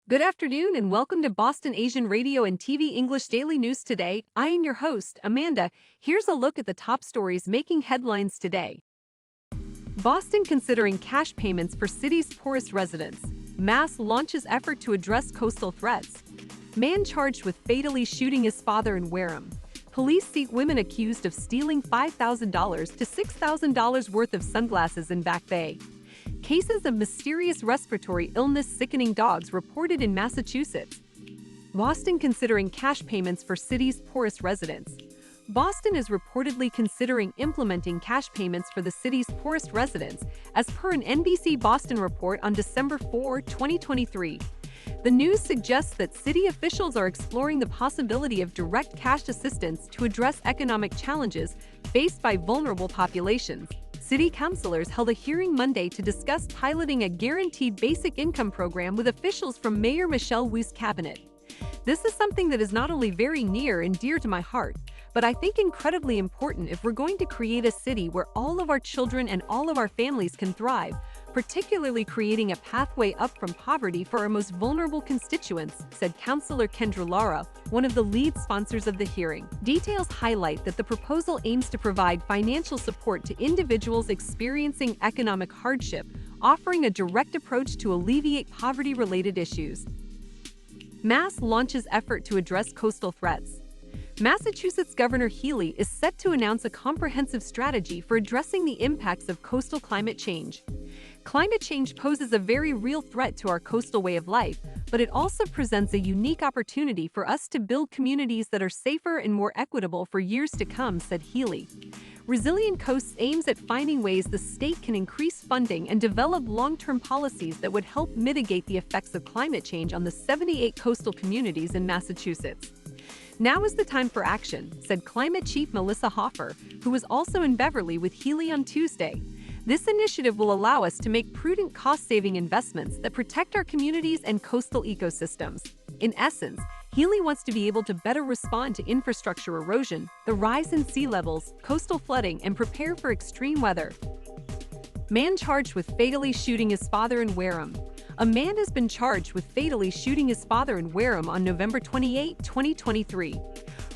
Good afternoon and welcome to Boston Asian Radio and TV English Daily News Today. I am your host, Amanda. Here's a look at the top stories making headlines today. Boston considering cash payments for city's poorest residents. Mass launches effort to address coastal threats. Man charged with fatally shooting his father in Wareham. Police seek women accused of stealing $5,000 to $6,000 worth of sunglasses in Back Bay. Cases of mysterious respiratory illness sickening dogs reported in Massachusetts. Boston considering cash payments for city's poorest residents. Boston is reportedly considering implementing cash payments for the city's poorest residents, as per an NBC Boston report on December 4, 2023. The news suggests that city officials are exploring the possibility of direct cash assistance to address economic challenges faced by vulnerable populations. City councilors held a hearing Monday to discuss piloting a guaranteed basic income program with officials from Mayor Michelle Wu's cabinet. This is something that is not only very near and dear to my heart, but I think incredibly important if we're going to create a city where all of our children and all of our families can thrive, particularly creating a pathway up from poverty for our most vulnerable constituents, said Councillor Kendra Lara, one of the lead sponsors of the hearing. Details highlight that the proposal aims to provide financial support to individuals experiencing economic hardship, offering a direct approach to alleviate poverty-related issues. Mass launches effort to address coastal threats. Massachusetts Governor Healey is set to announce a comprehensive strategy for addressing the impacts of coastal climate change. Climate change poses a very real threat to our coastal way of life, but it also presents a unique opportunity for us to build communities that are safer and more equitable for years to come, said Healey. Resilient Coasts aims at finding ways the state can increase funding and develop long-term policies that would help mitigate the effects of climate change on the 78 coastal communities in Massachusetts. Now is the time for action, said Climate Chief Melissa Hoffer, who was also in Beverly with Healey on Tuesday. This initiative will allow us to make prudent cost-saving investments that protect our communities and coastal ecosystems. In essence, Healey wants to be able to better respond to infrastructure erosion, the rise in sea levels, coastal flooding, and prepare for extreme weather. Man charged with fatally shooting his father in Wareham. A man has been charged with fatally shooting his father in Wareham on November 28, 2023.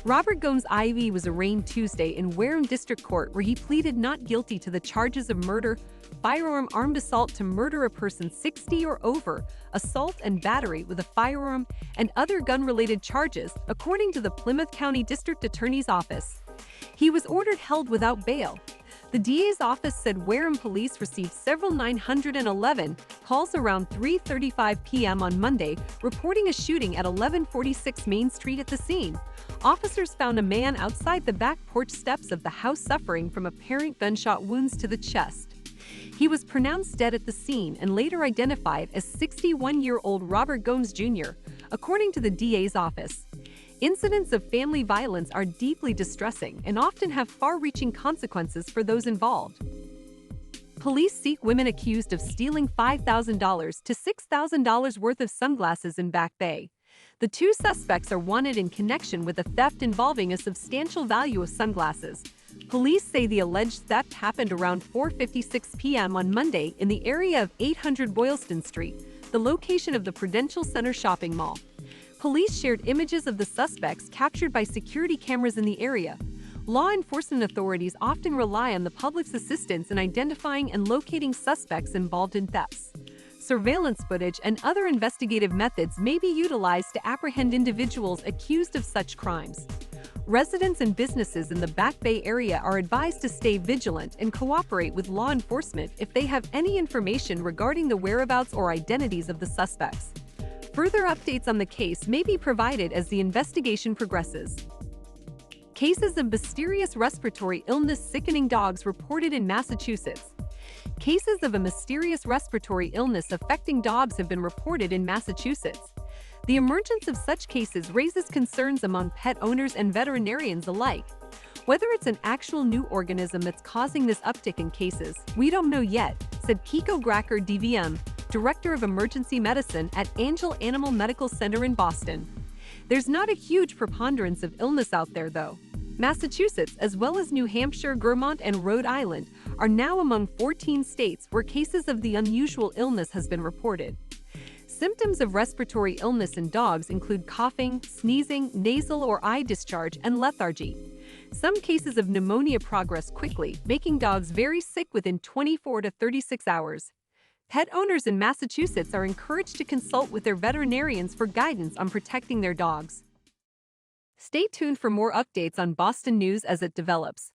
Robert Gomes IV was arraigned Tuesday in Wareham District Court, where he pleaded not guilty to the charges of murder, firearm armed assault to murder a person 60 or over, assault and battery with a firearm, and other gun-related charges, according to the Plymouth County District Attorney's Office. He was ordered held without bail. The DA's office said Wareham police received several 911 calls around 3:35 p.m. on Monday, reporting a shooting at 1146 Main Street at the scene. Officers found a man outside the back porch steps of the house suffering from apparent gunshot wounds to the chest. He was pronounced dead at the scene and later identified as 61-year-old Robert Gomes Jr., according to the DA's office. Incidents of family violence are deeply distressing and often have far-reaching consequences for those involved. Police seek women accused of stealing $5,000 to $6,000 worth of sunglasses in Back Bay. The two suspects are wanted in connection with a theft involving a substantial value of sunglasses. Police say the alleged theft happened around 4:56 p.m. on Monday in the area of 800 Boylston Street, the location of the Prudential Center shopping mall. Police shared images of the suspects captured by security cameras in the area. Law enforcement authorities often rely on the public's assistance in identifying and locating suspects involved in thefts. Surveillance footage and other investigative methods may be utilized to apprehend individuals accused of such crimes. Residents and businesses in the Back Bay area are advised to stay vigilant and cooperate with law enforcement if they have any information regarding the whereabouts or identities of the suspects. Further updates on the case may be provided as the investigation progresses. Cases of mysterious respiratory illness sickening dogs reported in Massachusetts. Cases of a mysterious respiratory illness affecting dogs have been reported in Massachusetts. The emergence of such cases raises concerns among pet owners and veterinarians alike. Whether it's an actual new organism that's causing this uptick in cases, we don't know yet, said Kiko Gracker DVM, Director of Emergency Medicine at Angel Animal Medical Center in Boston. There's not a huge preponderance of illness out there, though. Massachusetts, as well as New Hampshire, Vermont, and Rhode Island, are now among 14 states where cases of the unusual illness has been reported. Symptoms of respiratory illness in dogs include coughing, sneezing, nasal or eye discharge, and lethargy. Some cases of pneumonia progress quickly, making dogs very sick within 24 to 36 hours. Pet owners in Massachusetts are encouraged to consult with their veterinarians for guidance on protecting their dogs. Stay tuned for more updates on Boston news as it develops.